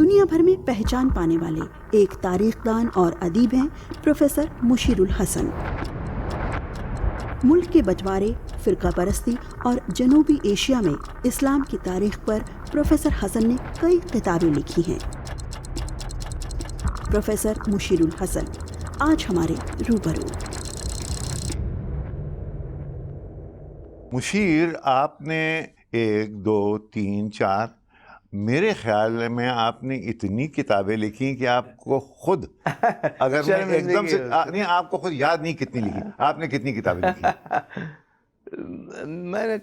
دنیا بھر میں پہچان پانے والے ایک تاریخ دان اور ادیب ہیں پروفیسر مشیر الحسن۔ ملک کے بٹوارے، فرقہ پرستی اور جنوبی ایشیا میں اسلام کی تاریخ پر پروفیسر حسن نے کئی کتابیں لکھی ہیں۔ پروفیسر مشیر الحسن آج ہمارے روبرو۔ مشیر، آپ نے 1 2 3 4 میرے خیال میں آپ نے اتنی کتابیں لکھی کہ آپ کو خود اگر میں ایک دم سے نہیں، آپ کو خود یاد نہیں کتنی لکھی۔ آپ نے کتنی کتابیں لکھی؟ میں نے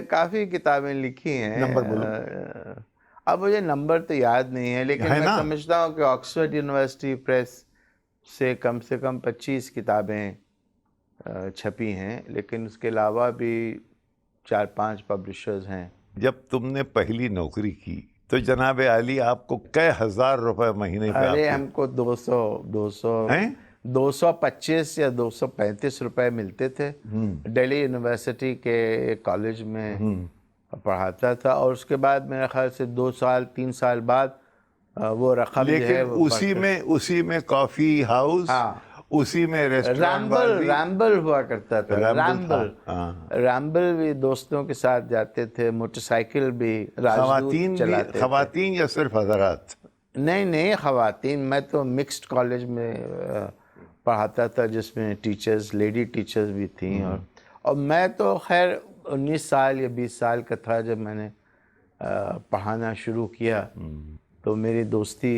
کافی کتابیں لکھی ہیں۔ نمبر بولو۔ اب مجھے نمبر تو یاد نہیں ہے، لیکن میں سمجھتا ہوں کہ آکسفورڈ یونیورسٹی پریس سے کم 25 کتابیں چھپی ہیں، لیکن اس کے علاوہ بھی 4-5 پبلشرز ہیں۔ جب تم نے پہلی نوکری کی تو جناب عالی آپ کو کئی ہزار روپے مہینے پہ؟ ارے ہم کو 225 یا 235 روپے ملتے تھے۔ دہلی یونیورسٹی کے کالج میں پڑھاتا تھا، اور اس کے بعد میرے خیال سے 2-3 سال بعد وہ رقم جو ہے اسی میں کافی ہاؤس، اسی میں ریمبل ہوا کرتا تھا۔ ریمبل بھی دوستوں کے ساتھ جاتے تھے، موٹر سائیکل بھی خواتین چلاتے۔ خواتین یا صرف حضرات؟ نہیں، خواتین۔ میں تو مکسڈ کالج میں پڑھاتا تھا، جس میں ٹیچرز، لیڈی ٹیچرز بھی تھیں، اور میں تو خیر 19 سال یا 20 سال کا تھا جب میں نے پڑھانا شروع کیا، تو میری دوستی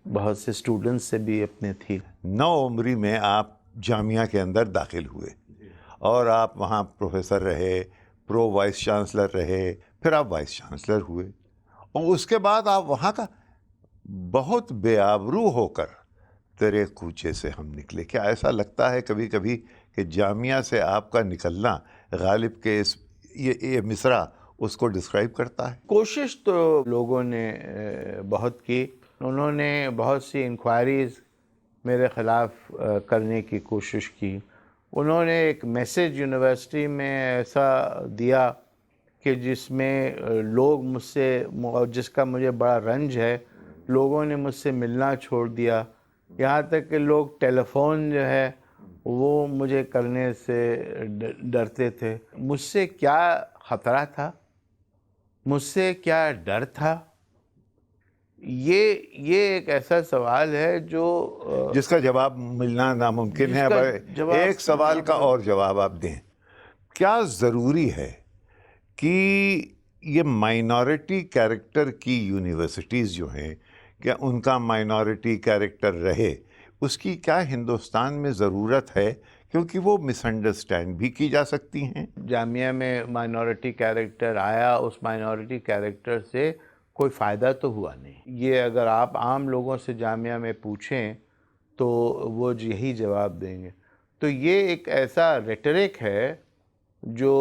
بہت سے اسٹوڈنٹس سے بھی اپنے تھی۔ 9 عمری میں آپ جامعہ کے اندر داخل ہوئے اور آپ وہاں پروفیسر رہے، پرو وائس چانسلر رہے، پھر آپ وائس چانسلر ہوئے، اور اس کے بعد آپ وہاں کا بہت بے آبرو ہو کر تیرے کوچے سے ہم نکلے۔ کیا ایسا لگتا ہے کبھی کبھی کہ جامعہ سے آپ کا نکلنا غالب کے یہ مصرع اس کو ڈسکرائب کرتا ہے؟ کوشش تو لوگوں نے بہت کی، انہوں نے بہت سی انکوائریز میرے خلاف کرنے کی کوشش کی۔ انہوں نے ایک میسیج یونیورسٹی میں ایسا دیا کہ جس میں لوگ مجھ سے، جس کا مجھے بڑا رنج ہے، لوگوں نے مجھ سے ملنا چھوڑ دیا، یہاں تک کہ لوگ ٹیلی فون جو ہے وہ مجھے کرنے سے ڈرتے تھے۔ مجھ سے کیا خطرہ تھا، مجھ سے کیا ڈر تھا، یہ ایک ایسا سوال ہے جو جس کا جواب ملنا ناممکن ہے۔ ایک سوال کا اور جواب آپ دیں، کیا ضروری ہے کہ یہ مائنورٹی کیریکٹر کی یونیورسٹیز جو ہیں، کیا ان کا مائنورٹی کیریکٹر رہے؟ اس کی کیا ہندوستان میں ضرورت ہے؟ کیونکہ وہ مس انڈرسٹینڈ بھی کی جا سکتی ہیں۔ جامعہ میں مائنورٹی کیریکٹر آیا، اس مائنورٹی کیریکٹر سے کوئی فائدہ تو ہوا نہیں۔ یہ اگر آپ عام لوگوں سے جامعہ میں پوچھیں تو وہ یہی جواب دیں گے۔ تو یہ ایک ایسا ریٹرک ہے جو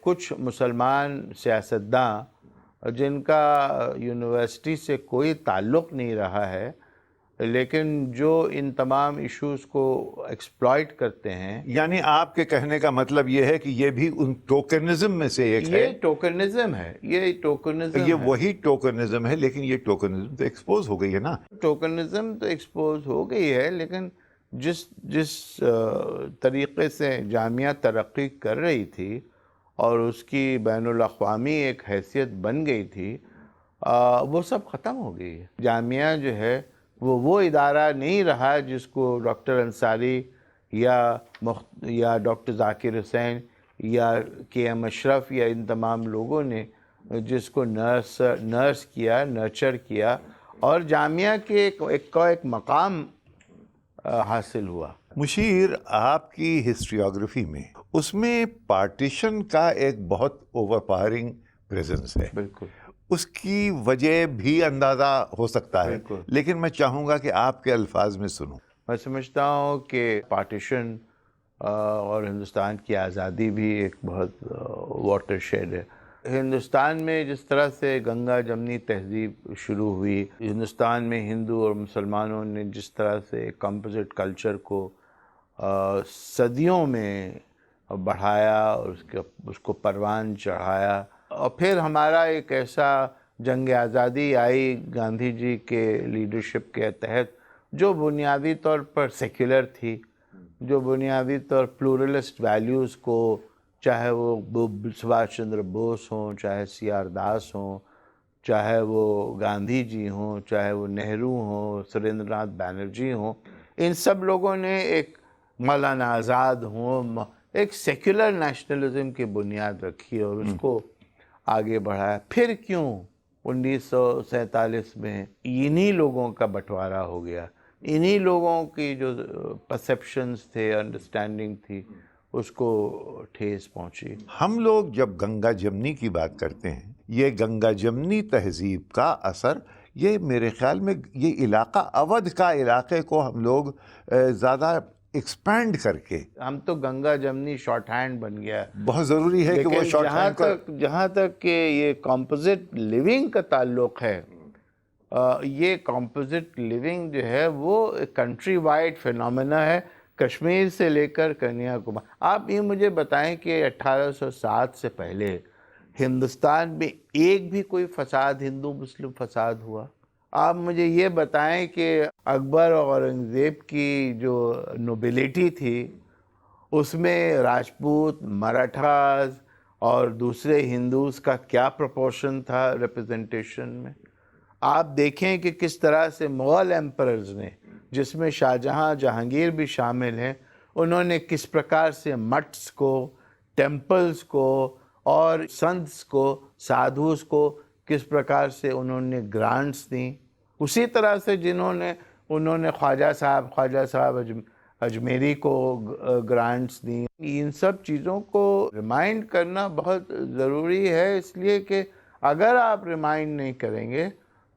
کچھ مسلمان سیاستداں جن کا یونیورسٹی سے کوئی تعلق نہیں رہا ہے، لیکن جو ان تمام ایشوز کو ایکسپلائٹ کرتے ہیں۔ یعنی آپ کے کہنے کا مطلب یہ ہے کہ یہ بھی ان ٹوکنزم میں سے ایک ہے؟ یہ ٹوکنزم ہے، یہ وہی ٹوکنزم ہے، لیکن یہ ٹوکنزم تو ایکسپوز ہو گئی ہے نا۔ ٹوکنزم تو ایکسپوز ہو گئی ہے، لیکن جس طریقے سے جامعہ ترقی کر رہی تھی اور اس کی بین الاقوامی ایک حیثیت بن گئی تھی، وہ سب ختم ہو گئی ہے۔ جامعہ جو ہے وہ ادارہ نہیں رہا جس کو ڈاکٹر انصاری یا ڈاکٹر ذاکر حسین یا کے ایم اشرف یا ان تمام لوگوں نے جس کو نرس کیا، نرچر کیا، اور جامعہ کے ایک مقام حاصل ہوا۔ مشیر، آپ کی ہسٹریوگرافی میں اس میں پارٹیشن کا ایک بہت اوور پاورنگ پریزنس ہے۔ بالکل، اس کی وجہ بھی اندازہ ہو سکتا ہے، لیکن میں چاہوں گا کہ آپ کے الفاظ میں سنوں۔ میں سمجھتا ہوں کہ پارٹیشن اور ہندوستان کی آزادی بھی ایک بہت واٹر شیڈ ہے۔ ہندوستان میں جس طرح سے گنگا جمنی تہذیب شروع ہوئی، ہندوستان میں ہندو اور مسلمانوں نے جس طرح سے کمپوزٹ کلچر کو صدیوں میں بڑھایا اور اس کو پروان چڑھایا، اور پھر ہمارا ایک ایسا جنگ آزادی آئی گاندھی جی کے لیڈرشپ کے تحت، جو بنیادی طور پر سیکولر تھی، جو بنیادی طور پلورلسٹ ویلیوز کو، چاہے وہ سبھاش چندر بوس ہوں، چاہے سی آر داس ہوں، چاہے وہ گاندھی جی ہوں، چاہے وہ نہرو ہوں، سریندر ناتھ بینرجی ہوں، ان سب لوگوں نے ایک مولانا آزاد ہوں، ایک سیکولر نیشنلزم کی بنیاد رکھی اور اس کو آگے بڑھایا۔ پھر کیوں 1947 میں انہی لوگوں کا بٹوارا ہو گیا، انہی لوگوں کی جو پرسیپشنز تھے، انڈرسٹینڈنگ تھی، اس کو ٹھیس پہنچی۔ ہم لوگ جب گنگا جمنی کی بات کرتے ہیں، یہ گنگا جمنی تہذیب کا اثر، یہ میرے خیال میں یہ علاقہ اودھ کا علاقے کو ہم لوگ زیادہ ایکسپینڈ کر کے، ہم تو گنگا جمنی شارٹ ہینڈ بن گیا ہے، بہت ضروری ہے کہ وہ لیکن شارٹ ہینڈ کا جہاں تک کہ یہ کمپوزٹ لیونگ کا تعلق ہے، یہ کمپوزٹ لیونگ جو ہے وہ کنٹری وائڈ فینومینا ہے، کشمیر سے لے کر کنیا کماری۔ آپ یہ مجھے بتائیں کہ 1807 سے پہلے ہندوستان میں ایک بھی کوئی فساد، ہندو مسلم فساد ہوا؟ آپ مجھے یہ بتائیں کہ اکبر اور اورنگزیب کی جو نوبیلٹی تھی، اس میں راجپوت، مراٹھاز اور دوسرے ہندوز کا کیا پروپورشن تھا ریپرزنٹیشن میں؟ آپ دیکھیں کہ کس طرح سے مغل ایمپررز نے، جس میں شاہجہاں، جہانگیر بھی شامل ہیں، انہوں نے کس پرکار سے مٹس کو، ٹیمپلز کو اور سنتس کو، سادھوز کو کس پرکار سے انہوں نے گرانٹس دیں، اسی طرح سے انہوں نے خواجہ صاحب اجمیری کو گرانٹس دیں۔ ان سب چیزوں کو ریمائنڈ کرنا بہت ضروری ہے، اس لیے کہ اگر آپ ریمائنڈ نہیں کریں گے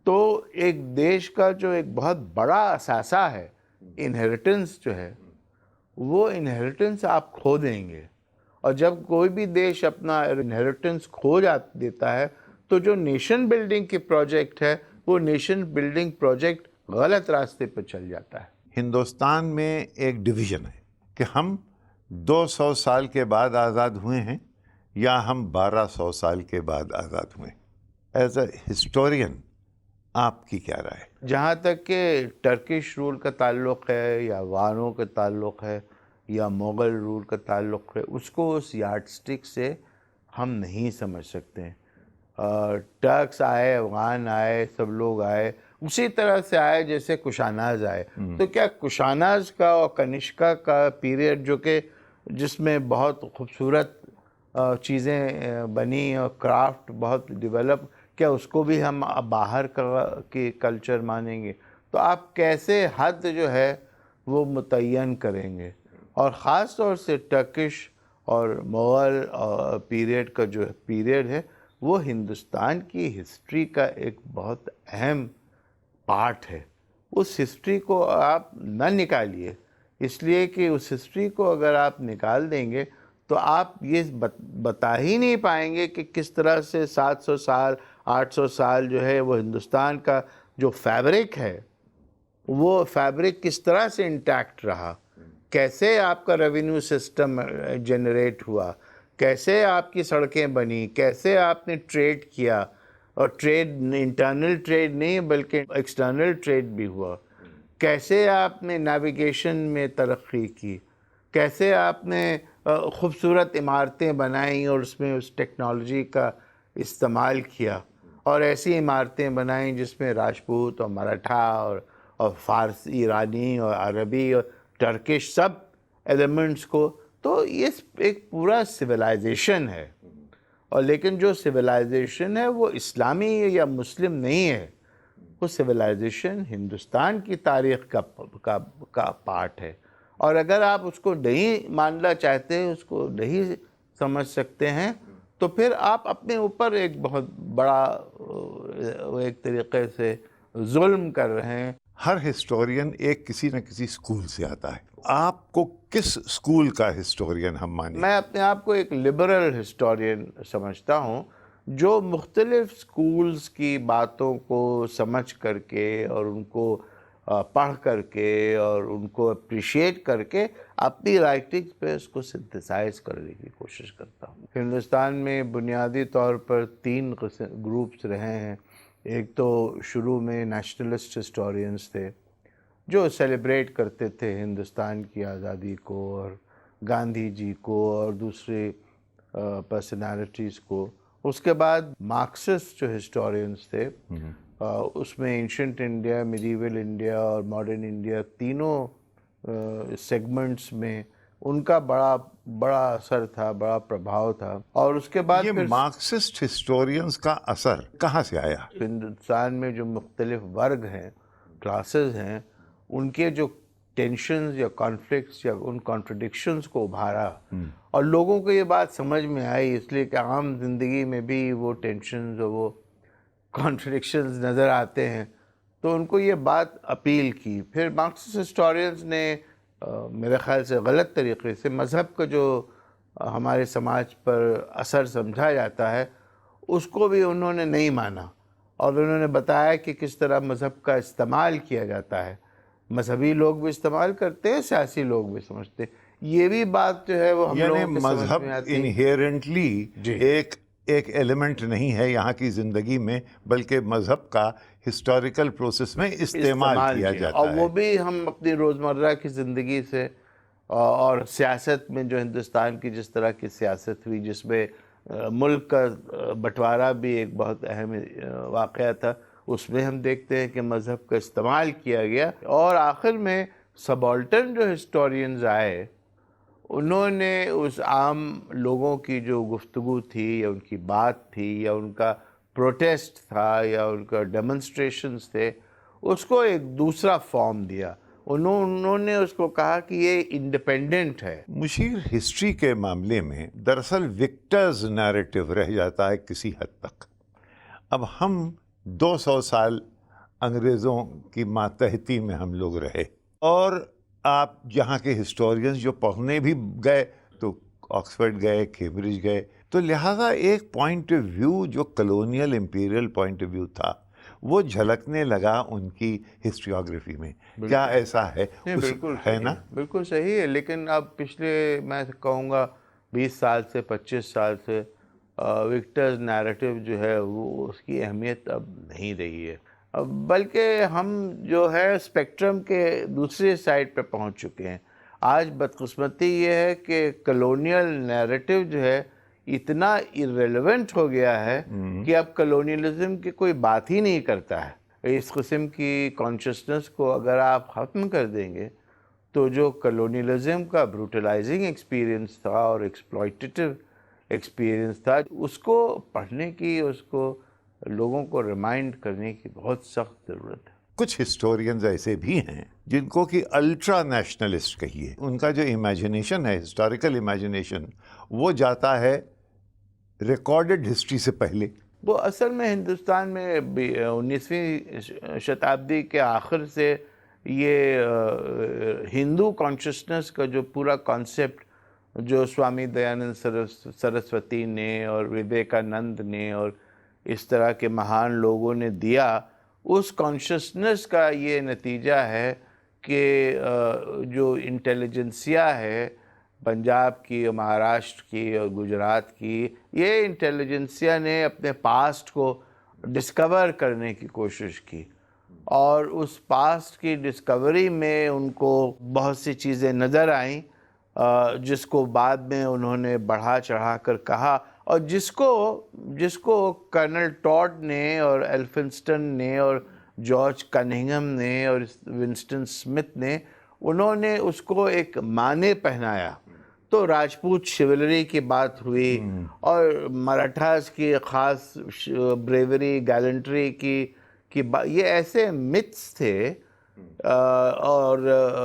تو ایک دیش کا جو ایک بہت بڑا اثاثہ ہے، انہیریٹنس جو ہے، وہ انہیریٹنس آپ کھو دیں گے۔ اور جب کوئی بھی دیش اپنا انہیریٹنس کھو دیتا ہے تو جو نیشن بلڈنگ کی پروجیکٹ ہے، وہ نیشن بلڈنگ پروجیکٹ غلط راستے پہ چل جاتا ہے۔ ہندوستان میں ایک ڈویژن ہے کہ ہم 200 سال کے بعد آزاد ہوئے ہیں یا ہم 1200 سال کے بعد آزاد ہوئے ہیں۔ ایز اے ہسٹورین آپ کی کیا رائے؟ جہاں تک کہ ٹرکش رول کا تعلق ہے یا وانوں کا تعلق ہے یا مغل رول کا تعلق ہے، اس کو اس یارڈ سٹک سے ہم نہیں سمجھ سکتے ہیں۔ ٹرکس آئے، افغان آئے، سب لوگ آئے، اسی طرح سے آئے جیسے کشاناز آئے۔ تو کیا کشاناز کا اور کنشکا کا پیریڈ، جو کہ جس میں بہت خوبصورت چیزیں بنی اور کرافٹ بہت ڈیولپ، کیا اس کو بھی ہم باہر کے کلچر مانیں گے؟ تو آپ کیسے حد جو ہے وہ متعین کریں گے؟ اور خاص طور سے ٹرکش اور مغل پیریڈ کا جو پیریڈ ہے، وہ ہندوستان کی ہسٹری کا ایک بہت اہم پارٹ ہے۔ اس ہسٹری کو آپ نہ نکالیے، اس لیے کہ اس ہسٹری کو اگر آپ نکال دیں گے تو آپ یہ بتا ہی نہیں پائیں گے کہ کس طرح سے 700 سال 800 سال جو ہے وہ ہندوستان کا جو فیبرک ہے، وہ فیبرک کس طرح سے انٹیکٹ رہا، کیسے آپ کا ریونیو سسٹم جنریٹ ہوا، کیسے آپ کی سڑکیں بنی، کیسے آپ نے ٹریڈ کیا، اور ٹریڈ انٹرنل ٹریڈ نہیں بلکہ ایکسٹرنل ٹریڈ بھی ہوا، کیسے آپ نے نیویگیشن میں ترقی کی، کیسے آپ نے خوبصورت عمارتیں بنائیں اور اس میں اس ٹیکنالوجی کا استعمال کیا، اور ایسی عمارتیں بنائیں جس میں راجپوت اور مراٹھا اور فارسی، ایرانی اور عربی اور ٹرکش سب ایلیمنٹس کو، تو یہ ایک پورا سویلائزیشن ہے۔ اور لیکن جو سویلائزیشن ہے وہ اسلامی یا مسلم نہیں ہے، وہ سویلائزیشن ہندوستان کی تاریخ کا پارٹ ہے۔ اور اگر آپ اس کو نہیں ماننا چاہتے ہیں، اس کو نہیں سمجھ سکتے ہیں، تو پھر آپ اپنے اوپر ایک بہت بڑا ایک طریقے سے ظلم کر رہے ہیں۔ ہر ہسٹورین ایک کسی نہ کسی سکول سے آتا ہے، آپ کو کس سکول کا ہسٹورین ہم مانیں؟ میں اپنے آپ کو ایک لبرل ہسٹورین سمجھتا ہوں، جو مختلف سکولز کی باتوں کو سمجھ کر کے اور ان کو پڑھ کر کے اور ان کو اپریشیٹ کر کے اپنی رائٹنگ پہ اس کو سنتھسائز کرنے کی کوشش کرتا ہوں۔ ہندوستان میں بنیادی طور پر 3 گروپس رہے ہیں۔ ایک تو شروع میں نیشنلسٹ ہسٹورینس تھے جو سیلیبریٹ کرتے تھے ہندوستان کی آزادی کو اور گاندھی جی کو اور دوسرے پرسنالٹیز کو. اس کے بعد مارکسسٹ جو ہسٹورینس تھے اس میں اینشنٹ انڈیا، میڈیول انڈیا اور ماڈرن انڈیا تینوں سیگمنٹس میں ان کا بڑا اثر تھا، بڑا پربھاؤ تھا. اور اس کے بعد یہ پھر مارکسسٹ ہسٹورینز کا اثر کہاں سے آیا؟ ہندوستان میں جو مختلف ورگ ہیں، کلاسز ہیں، ان کے جو ٹینشنز یا کانفلکٹس یا ان کانٹرڈکشنز کو ابھارا اور لوگوں کو یہ بات سمجھ میں آئی، اس لیے کہ عام زندگی میں بھی وہ ٹینشنز اور وہ کانٹرڈکشنز نظر آتے ہیں، تو ان کو یہ بات اپیل کی. پھر مارکسسٹ ہسٹورینز نے میرے خیال سے غلط طریقے سے مذہب کا جو ہمارے سماج پر اثر سمجھا جاتا ہے اس کو بھی انہوں نے نہیں مانا، اور انہوں نے بتایا کہ کس طرح مذہب کا استعمال کیا جاتا ہے. مذہبی لوگ بھی استعمال کرتے ہیں، سیاسی لوگ بھی سمجھتے ہیں. یہ بھی بات جو ہے وہ ہم یعنی لوگوں کے سمجھ مذہب میں آتی ہے. انہیرنٹلی ایک ایلیمنٹ نہیں ہے یہاں کی زندگی میں، بلکہ مذہب کا ہسٹوریکل پروسیس میں استعمال کیا جاتا اور ہے. وہ بھی ہم اپنی روزمرہ کی زندگی سے اور سیاست میں جو ہندوستان کی جس طرح کی سیاست ہوئی، جس میں ملک کا بٹوارا بھی ایک بہت اہم واقعہ تھا، اس میں ہم دیکھتے ہیں کہ مذہب کا استعمال کیا گیا. اور آخر میں سبالٹن جو ہسٹورینز آئے، انہوں نے اس عام لوگوں کی جو گفتگو تھی یا ان کی بات تھی یا ان کا پروٹیسٹ تھا یا ان کا ڈیمونسٹریشنز تھے، اس کو ایک دوسرا فارم دیا. انہوں نے اس کو کہا کہ یہ انڈیپینڈنٹ ہے. مشیر، ہسٹری کے معاملے میں دراصل وکٹرز نیریٹو رہ جاتا ہے کسی حد تک. اب ہم 200 سال انگریزوں کی ماتحتی میں ہم لوگ رہے، اور آپ جہاں کے ہسٹورینز جو پڑھنے بھی گئے تو آکسفورڈ گئے، کیمبرج گئے، تو لہٰذا ایک پوائنٹ آف ویو جو colonial imperial point of view تھا وہ جھلکنے لگا ان کی ہسٹریوگرافی میں. کیا ایسا ہے؟ بالکل ہے نا؟ بالکل صحیح ہے. لیکن اب پچھلے میں کہوں گا 20 سال سے 25 سال سے وکٹرز نیریٹو جو ہے وہ اس کی اہمیت اب نہیں رہی ہے، بلکہ ہم جو ہے اسپیکٹرم کے دوسرے سائڈ پہ پہنچ چکے ہیں. آج بدقسمتی یہ ہے کہ کلونیل نیریٹو جو ہے اتنا ایرریلیونٹ ہو گیا ہے کہ اب کلونیلزم کی کوئی بات ہی نہیں کرتا ہے. اس قسم کی کانشسنس کو اگر آپ ختم کر دیں گے تو جو کلونیلزم کا بروٹلائزنگ ایکسپیرینس تھا اور ایکسپلائٹیٹیو ایکسپیرینس تھا، اس کو پڑھنے کی، اس کو لوگوں کو ریمائنڈ کرنے کی بہت سخت ضرورت ہے. کچھ ہسٹورینز ایسے بھی ہیں جن کو کہ الٹرا نیشنلسٹ کہیے. ان کا جو امیجنیشن ہے، ہسٹوریکل امیجنیشن، وہ جاتا ہے ریکارڈڈ ہسٹری سے پہلے. وہ اصل میں ہندوستان میں 19ویں شتابدی کے آخر سے یہ ہندو کانشسنس کا جو پورا کانسیپٹ جو سوامی دیانند سرسوتی نے اور وویکانند نے اور اس طرح کے مہان لوگوں نے دیا، اس کانشسنس کا یہ نتیجہ ہے کہ جو انٹیلیجنسیا ہے پنجاب کی اور مہاراشٹر کی اور گجرات کی، یہ انٹیلیجنسیا نے اپنے پاسٹ کو ڈسکور کرنے کی کوشش کی، اور اس پاسٹ کی ڈسکوری میں ان کو بہت سی چیزیں نظر آئیں جس کو بعد میں انہوں نے بڑھا چڑھا کر کہا، اور جس کو کرنل ٹاڈ نے اور ایلفنسٹن نے اور جارج کننگھم نے اور ونسٹن اسمتھ نے، انہوں نے اس کو ایک معنی پہنایا. تو راجپوت شیولری کی بات ہوئی اور مراٹھاز کی خاص بریوری، گیلنٹری کی یہ ایسے متس تھے. اور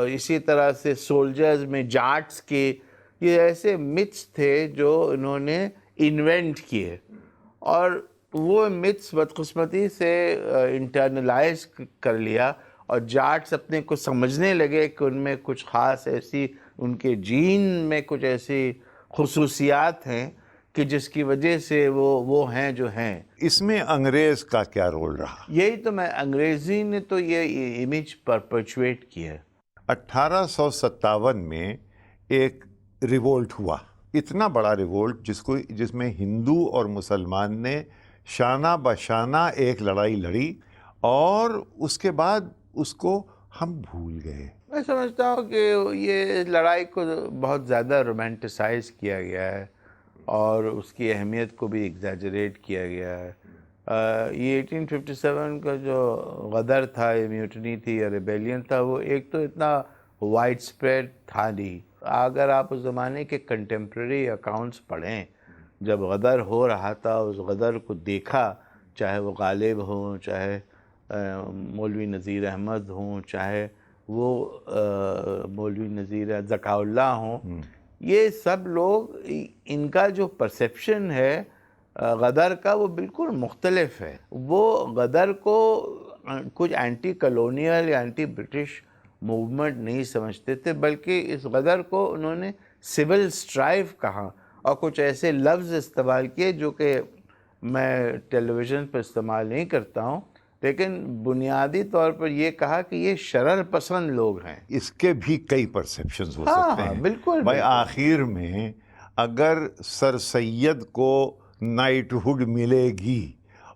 اسی طرح سے سولجرز میں جاٹس کے، یہ ایسے متس تھے جو انہوں نے انوینٹ کیے، اور وہ متس بدقسمتی سے انٹرنلائز کر لیا، اور جاٹس اپنے کو سمجھنے لگے کہ ان میں کچھ خاص ایسی، ان کے جین میں کچھ ایسی خصوصیات ہیں کہ جس کی وجہ سے وہ ہیں جو ہیں. اس میں انگریز کا کیا رول رہا؟ یہی تو انگریزی نے تو یہ امیج پرپیچویٹ کی ہے. 1857 میں ایک ریوولٹ ہوا، اتنا بڑا ریوولٹ جس میں ہندو اور مسلمان نے شانہ بشانہ ایک لڑائی لڑی اور اس کے بعد اس کو ہم بھول گئے. میں سمجھتا ہوں کہ یہ لڑائی کو بہت زیادہ رومانٹیسائز کیا گیا ہے اور اس کی اہمیت کو بھی ایگزیجریٹ کیا گیا ہے. یہ 1857 کا جو غدر تھا، یہ میوٹنی تھی یا ریبیلین تھا، وہ ایک تو اتنا وائڈ اسپریڈ تھا نہیں. اگر آپ اس زمانے کے کنٹمپریری اکاؤنٹس پڑھیں، جب غدر ہو رہا تھا، اس غدر کو دیکھا، چاہے وہ غالب ہوں، چاہے مولوی نذیر احمد ہوں، چاہے وہ مولوی نذیر ذکاء اللہ ہوں، یہ سب لوگ، ان کا جو پرسیپشن ہے غدر کا وہ بالکل مختلف ہے. وہ غدر کو کچھ اینٹی کلونیل یا اینٹی برٹش موومنٹ نہیں سمجھتے تھے، بلکہ اس غدر کو انہوں نے سول اسٹرائیو کہا اور کچھ ایسے لفظ استعمال کیے جو کہ میں ٹیلی ویژن پر استعمال نہیں کرتا ہوں، لیکن بنیادی طور پر یہ کہا کہ یہ شرر پسند لوگ ہیں. اس کے بھی کئی پرسیپشنز ہو ہاں سکتے ہیں. بالکل. بھائی آخر میں اگر سر سید کو نائٹ ہوڈ ملے گی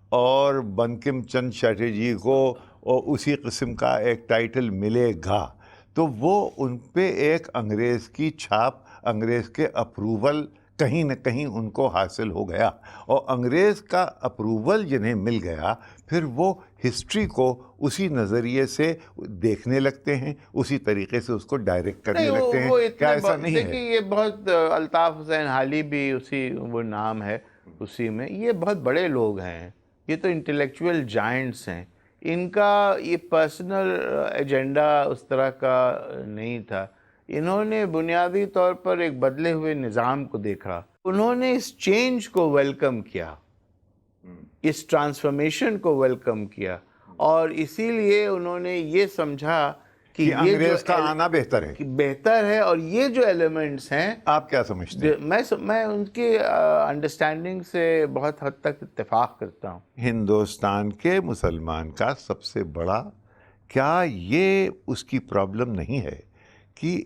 اور بنکم چند چٹرجی کو اسی قسم کا ایک ٹائٹل ملے گا، تو وہ ان پہ ایک انگریز کی چھاپ، انگریز کے اپروول کہیں نہ کہیں ان کو حاصل ہو گیا. اور انگریز کا اپروول جنہیں مل گیا، پھر وہ ہسٹری کو اسی نظریے سے دیکھنے لگتے ہیں، اسی طریقے سے اس کو ڈائریکٹ کرنے لگتے ہیں. کیا ایسا نہیں ہے؟ دیکھیے یہ بہت الطاف حسین حالی بھی اسی وہ نام ہے اسی میں. یہ بہت بڑے لوگ ہیں، یہ تو انٹلیکچوئل جائنٹس ہیں. ان کا یہ پرسنل ایجنڈا اس طرح کا نہیں تھا. انہوں نے بنیادی طور پر ایک بدلے ہوئے نظام کو دیکھا، انہوں نے اس چینج کو ویلکم کیا، اس ٹرانسفارمیشن کو ویلکم کیا، اور اسی لیے انہوں نے یہ سمجھا کہ یہ انگریز کا آنا بہتر ہے. بہتر ہے. اور یہ جو ایلیمنٹس ہیں، آپ کیا سمجھتے ہیں؟ میں ان کی انڈرسٹینڈنگ سے بہت حد تک اتفاق کرتا ہوں. ہندوستان کے مسلمان کا سب سے بڑا، کیا یہ اس کی پرابلم نہیں ہے کہ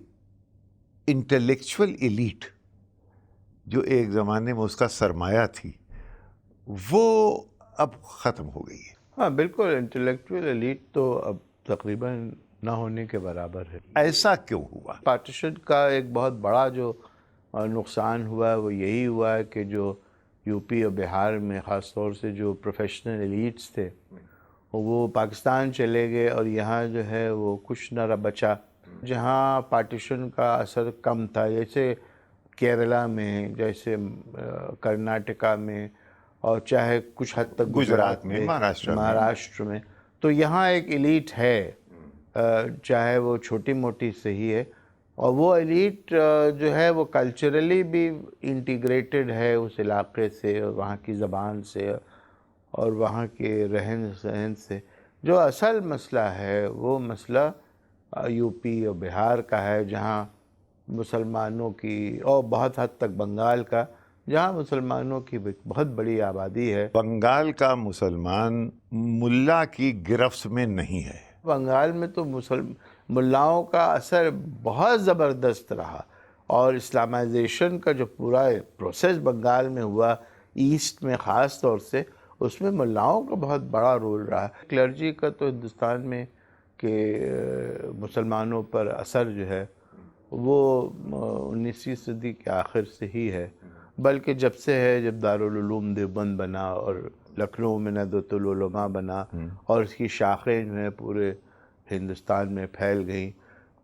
انٹلیکچول ایلیٹ جو ایک زمانے میں اس کا سرمایہ تھی، وہ اب ختم ہو گئی ہے؟ ہاں بالکل، انٹلیکچوئل ایلیٹ تو اب تقریباً نہ ہونے کے برابر ہے. ایسا کیوں ہوا؟ پارٹیشن کا ایک بہت بڑا جو نقصان ہوا ہے وہ یہی ہوا ہے کہ جو یو پی اور بہار میں خاص طور سے جو پروفیشنل ایلیٹس تھے وہ پاکستان چلے گئے، اور یہاں جو ہے وہ کچھ نہ بچا. جہاں پارٹیشن کا اثر کم تھا، جیسے کیرلا میں، جیسے کرناٹکا میں، اور چاہے کچھ حد تک گجرات میں، مہاراشٹر میں، تو یہاں ایک ایلیٹ ہے، چاہے وہ چھوٹی موٹی صحیح ہے. اور وہ ایلیٹ جو ہے وہ کلچرلی بھی انٹیگریٹڈ ہے اس علاقے سے، اور وہاں کی زبان سے اور وہاں کے رہن سہن سے. جو اصل مسئلہ ہے وہ مسئلہ یو پی اور بہار کا ہے، جہاں مسلمانوں کی، اور بہت حد تک بنگال کا، جہاں مسلمانوں کی بہت بڑی آبادی ہے. بنگال کا مسلمان ملا کی گرفت میں نہیں ہے. بنگال میں تو ملاؤں کا اثر بہت زبردست رہا، اور اسلامائزیشن کا جو پورا پروسیس بنگال میں ہوا، ایسٹ میں خاص طور سے، اس میں ملاؤں کا بہت بڑا رول رہا. کلرجی کا تو ہندوستان میں کہ مسلمانوں پر اثر جو ہے وہ 19ویں صدی کے آخر سے ہی ہے، بلکہ جب سے ہے، جب دارالعلوم دیوبند بنا اور لکھنؤ میں ندوۃ العلماء بنا، اور اس کی شاخیں جو ہیں پورے ہندوستان میں پھیل گئیں.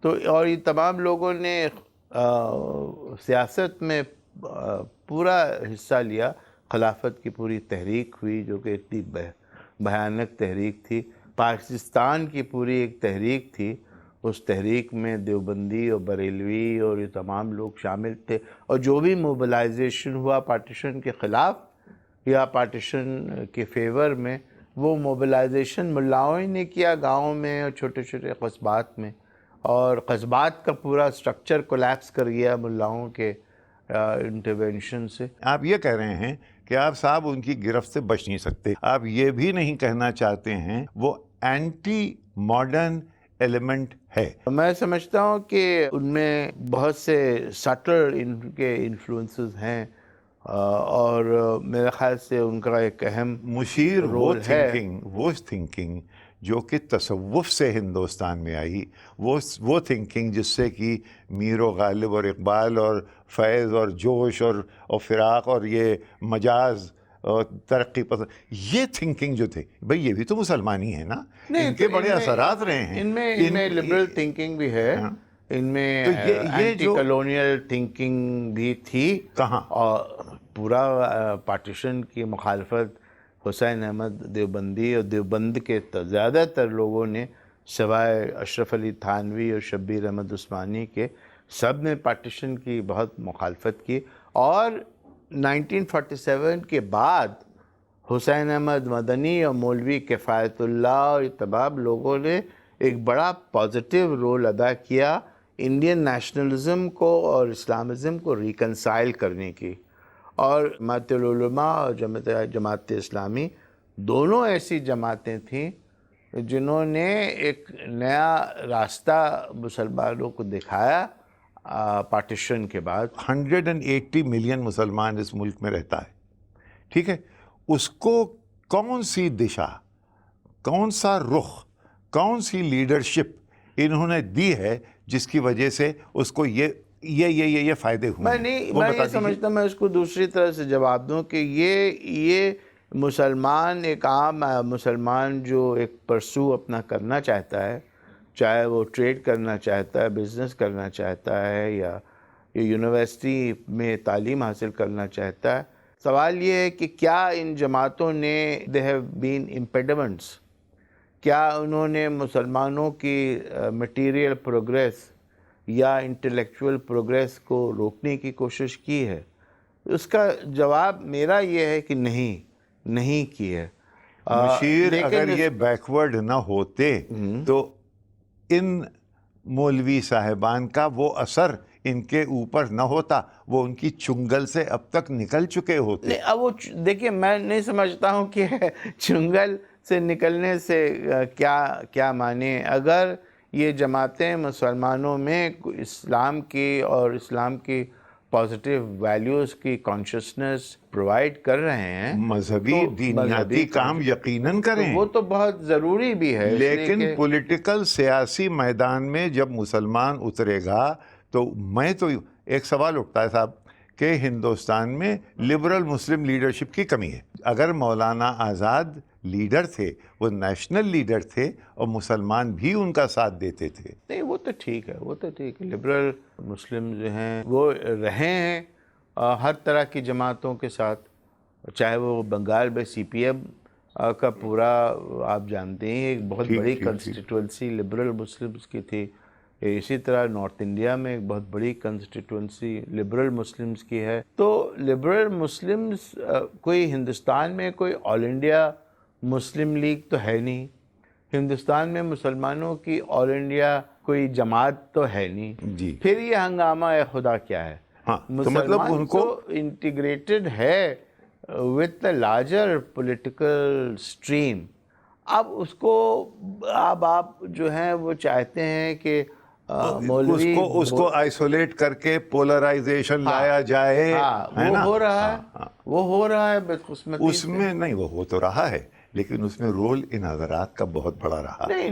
تو اور یہ تمام لوگوں نے سیاست میں پورا حصہ لیا. خلافت کی پوری تحریک ہوئی جو کہ اتنی بھیانک تحریک تھی. پاکستان کی پوری ایک تحریک تھی، اس تحریک میں دیوبندی اور بریلوی اور یہ تمام لوگ شامل تھے. اور جو بھی موبلائزیشن ہوا پارٹیشن کے خلاف یا پارٹیشن کے فیور میں، وہ موبلائزیشن ملاؤں نے کیا، گاؤں میں اور چھوٹے چھوٹے قصبات میں. اور قصبات کا پورا سٹرکچر کولیپس کر گیا ملاؤں کے انٹرونشن سے. آپ یہ کہہ رہے ہیں کہ آپ صاحب ان کی گرفت سے بچ نہیں سکتے. آپ یہ بھی نہیں کہنا چاہتے ہیں وہ اینٹی ماڈرن ایلیمنٹ ہے؟ میں سمجھتا ہوں کہ ان میں بہت سے سٹل ان کے انفلوئنسز ہیں اور میرے خیال سے ان کا ایک اہم مشیر رول ہے۔ وہ تھنکنگ جو کہ تصوف سے ہندوستان میں آئی، وہ تھنکنگ جس سے کہ میر و غالب اور اقبال اور فیض اور جوش اور فراق اور یہ مجاز اور ترقی پسند، یہ تھنکنگ جو تھے، بھئی یہ بھی تو مسلمانی ہیں نا، ان کے بڑے اثرات رہے ہیں۔ ان میں لبرل تھنکنگ بھی ہے، ان میں تو یہ اینٹی جو کلونیل تھنکنگ بھی تھی، کہاں اور پورا پارٹیشن کی مخالفت حسین احمد دیوبندی اور دیوبند کے زیادہ تر لوگوں نے، سوائے اشرف علی تھانوی اور شبیر احمد عثمانی کے، سب نے پارٹیشن کی بہت مخالفت کی۔ اور 1947 کے بعد حسین احمد مدنی اور مولوی کفایت اللہ اور تمام لوگوں نے ایک بڑا پازیٹیو رول ادا کیا انڈین نیشنلزم کو اور اسلامزم کو ریکنسائل کرنے کی۔ اور جماعت العلماء اور جماعت اسلامی دونوں ایسی جماعتیں تھیں جنہوں نے ایک نیا راستہ مسلمانوں کو دکھایا پارٹیشن کے بعد۔ 180 ملین مسلمان اس ملک میں رہتا ہے، ٹھیک ہے، اس کو کون سی دشا، کون سا رخ، کون سی لیڈرشپ انہوں نے دی ہے جس کی وجہ سے اس کو یہ فائدے ہوئے ہیں؟ میں یہ سمجھتا ہوں، میں اس کو دوسری طرح سے جواب دوں کہ یہ مسلمان، ایک عام مسلمان جو ایک پرسو اپنا کرنا چاہتا ہے، چاہے وہ ٹریڈ کرنا چاہتا ہے، بزنس کرنا چاہتا ہے، یا یونیورسٹی میں تعلیم حاصل کرنا چاہتا ہے، سوال یہ ہے کہ کیا ان جماعتوں نے دے ہیو بین امپیڈمنٹس، کیا انہوں نے مسلمانوں کی مٹیریل پروگریس یا انٹلیکچول پروگریس کو روکنے کی کوشش کی ہے؟ اس کا جواب میرا یہ ہے کہ نہیں کی ہے۔ مشیر اگر یہ بیکورڈ نہ ہوتے تو ان مولوی صاحبان کا وہ اثر ان کے اوپر نہ ہوتا، وہ ان کی چنگل سے اب تک نکل چکے ہوتے۔ اب وہ دیکھیں، میں نہیں سمجھتا ہوں کہ چنگل سے نکلنے سے کیا معنی۔ اگر یہ جماعتیں مسلمانوں میں اسلام کی اور اسلام کی پازیٹیو ویلیوز کی کانشسنس پرووائڈ کر رہے ہیں، مذہبی دینیاتی کام یقیناً کریں، وہ تو بہت ضروری بھی ہے، لیکن پولیٹیکل سیاسی میدان میں جب مسلمان اترے گا تو ایک سوال اٹھتا ہے صاحب کہ ہندوستان میں لبرل مسلم لیڈرشپ کی کمی ہے۔ اگر مولانا آزاد لیڈر تھے، وہ نیشنل لیڈر تھے اور مسلمان بھی ان کا ساتھ دیتے تھے۔ نہیں، وہ تو ٹھیک ہے، لبرل مسلم جو ہیں وہ رہے ہیں ہر طرح کی جماعتوں کے ساتھ، چاہے وہ بنگال میں سی پی ایم کا پورا آپ جانتے ہیں ایک بہت بڑی کنسٹیٹوئنسی لبرل مسلمز کی تھی، اسی طرح نارتھ انڈیا میں ایک بہت بڑی کنسٹیٹوئنسی لبرل مسلمز کی ہے۔ تو لبرل مسلمز کوئی ہندوستان میں کوئی آل انڈیا مسلم لیگ تو ہے نہیں، ہندوستان میں مسلمانوں کی آل انڈیا کوئی جماعت تو ہے نہیں، جی، پھر یہ ہنگامہ اے خدا کیا ہے؟ ہاں، تو مطلب ان کو انٹیگریٹڈ ہے with the larger political stream۔ اب اس کو آپ جو ہیں وہ چاہتے ہیں کہ مولوی اس کو آئسولیٹ کر کے پولرائزیشن لایا جائے، وہ ہو رہا ہے بدقسمتی اس میں نہیں، وہ ہو تو رہا ہے، لیکن اس میں رول ان حضرات کا بہت بڑا رہا۔ نہیں،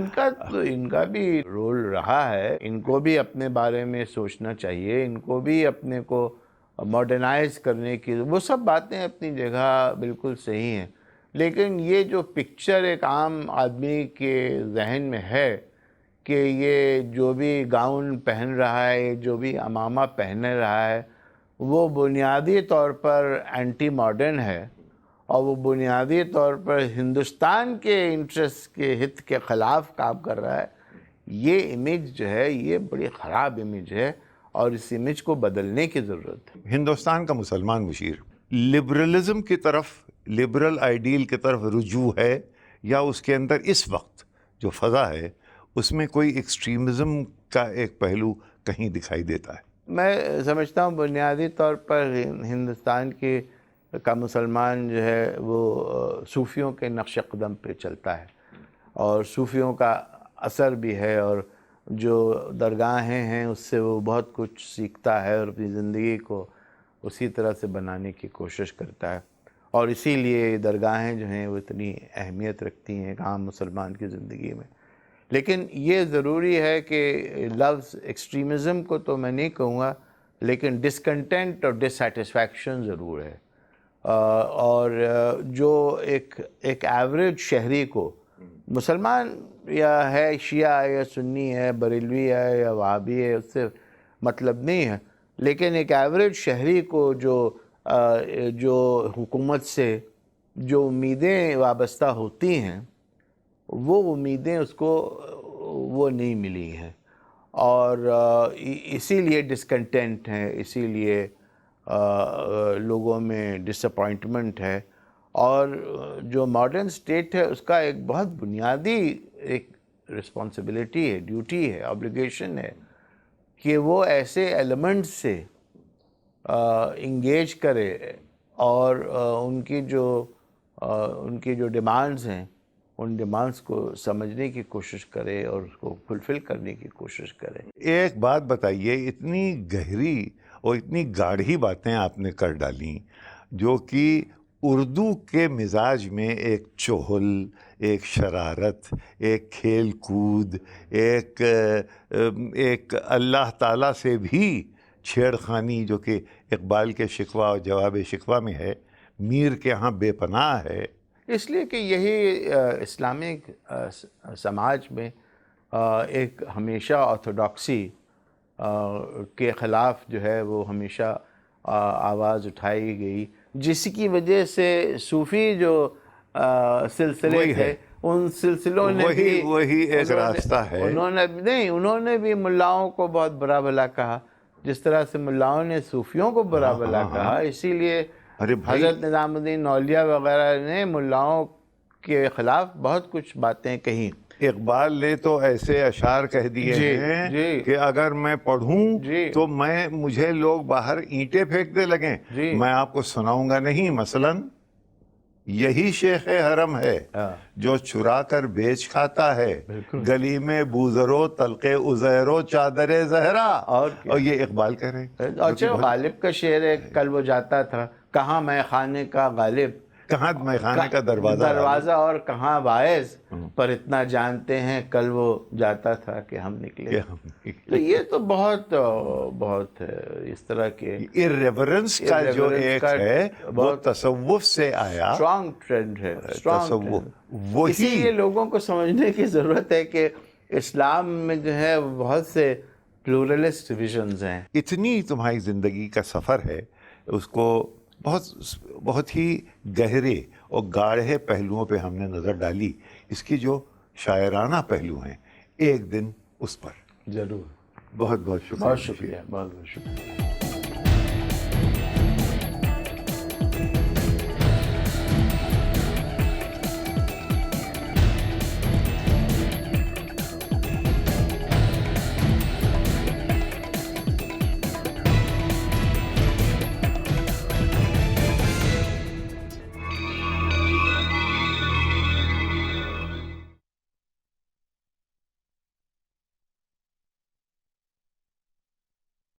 ان کا بھی رول رہا ہے، ان کو بھی اپنے بارے میں سوچنا چاہیے، ان کو بھی اپنے کو ماڈرنائز کرنے کی، وہ سب باتیں اپنی جگہ بالکل صحیح ہیں، لیکن یہ جو پکچر ایک عام آدمی کے ذہن میں ہے کہ یہ جو بھی گاؤن پہن رہا ہے، جو بھی عمامہ پہن رہا ہے، وہ بنیادی طور پر اینٹی ماڈرن ہے، اور وہ بنیادی طور پر ہندوستان کے انٹرسٹ کے ہت کے خلاف کام کر رہا ہے، یہ امیج جو ہے یہ بڑی خراب امیج ہے، اور اس امیج کو بدلنے کی ضرورت ہے۔ ہندوستان کا مسلمان مشیر لبرلزم کی طرف، لبرل آئیڈیل کی طرف رجوع ہے، یا اس کے اندر اس وقت جو فضا ہے اس میں کوئی ایکسٹریمزم کا ایک پہلو کہیں دکھائی دیتا ہے؟ میں سمجھتا ہوں بنیادی طور پر ہندوستان کا مسلمان جو ہے وہ صوفیوں کے نقش قدم پہ چلتا ہے، اور صوفیوں کا اثر بھی ہے، اور جو درگاہیں ہیں اس سے وہ بہت کچھ سیکھتا ہے اور اپنی زندگی کو اسی طرح سے بنانے کی کوشش کرتا ہے، اور اسی لیے درگاہیں جو ہیں وہ اتنی اہمیت رکھتی ہیں ایک عام مسلمان کی زندگی میں۔ لیکن یہ ضروری ہے کہ لفظ ایکسٹریمزم کو تو میں نہیں کہوں گا، لیکن ڈسکنٹینٹ اور ڈسسیٹسفیکشن ضرور ہے، اور جو ایک ایوریج شہری کو، مسلمان یا ہے شیعہ یا سنی ہے بریلوی ہے یا وہابی ہے، اس سے مطلب نہیں ہے، لیکن ایک ایوریج شہری کو جو حکومت سے جو امیدیں وابستہ ہوتی ہیں، وہ امیدیں اس کو وہ نہیں ملی ہیں، اور اسی لیے ڈسکنٹینٹ ہے، اسی لیے لوگوں میں ڈس اپوائنٹمنٹ ہے، اور جو ماڈرن اسٹیٹ ہے اس کا ایک بہت بنیادی ایک رسپانسبلٹی ہے، ڈیوٹی ہے، آبلیگیشن ہے کہ وہ ایسے ایلیمنٹس سے انگیج کرے اور ان کی جو ڈیمانڈز ہیں ان ڈیمانڈز کو سمجھنے کی کوشش کرے اور اس کو فلفل کرنے کی کوشش کرے۔ ایک بات بتائیے، اتنی گہری اور اتنی گاڑھی باتیں آپ نے کر ڈالیں جو کہ اردو کے مزاج میں ایک چہل، ایک شرارت، ایک کھیل کود، ایک اللہ تعالیٰ سے بھی چھیڑ خانی، جو کہ اقبال کے شکوہ اور جواب شکوہ میں ہے، میر کے ہاں بے پناہ ہے۔ اس لیے کہ یہی اسلامک سماج میں ایک ہمیشہ آرتھوڈاکسی کے خلاف جو ہے وہ ہمیشہ آواز اٹھائی گئی، جس کی وجہ سے صوفی جو سلسلے تھے ان سلسلوں نے بھی وہی ایک راستہ ہے۔ انہوں نے بھی ملاؤں کو بہت برا بھلا کہا، جس طرح سے ملاؤں نے صوفیوں کو برا بھلا کہا۔ اسی لیے حضرت نظام الدین اولیا وغیرہ نے ملاؤں کے خلاف بہت کچھ باتیں کہیں۔ اقبال نے تو ایسے اشعار کہہ دیے ہیں کہ اگر میں پڑھوں تو مجھے لوگ باہر اینٹیں پھینکنے لگیں، میں آپ کو سناؤں گا نہیں۔ مثلاً یہی شیخ حرم ہے جو چرا کر بیچ کھاتا ہے، گلی میں بوزرو تلقے ازیرو چادر زہرا، اور یہ اقبال کہہ رہے ہیں۔ اچھا، غالب کا شعر ہے، کل وہ جاتا تھا کہاں میں خانے کا غالب، کہاں میں خانے کا دروازہ اور کہاں باعث، پر اتنا جانتے ہیں کل وہ جاتا تھا کہ ہم نکلے۔ تو یہ تو بہت اس طرح کے irreverence کا جو ایک ہے وہ تصوف سے آیا، اسٹرانگ ٹرینڈ ہے، تصوف۔ اسی لیے لوگوں کو سمجھنے کی ضرورت ہے کہ اسلام میں جو ہے بہت سے پلورلسٹ ویژنز ہیں۔ اتنی تمہاری زندگی کا سفر ہے، اس کو بہت ہی گہرے اور گاڑھے پہلوؤں پہ ہم نے نظر ڈالی۔ اس کی جو شاعرانہ پہلو ہیں ایک دن اس پر ضرور۔ بہت بہت شکریہ۔ بہت شکریہ، بہت بہت شکریہ۔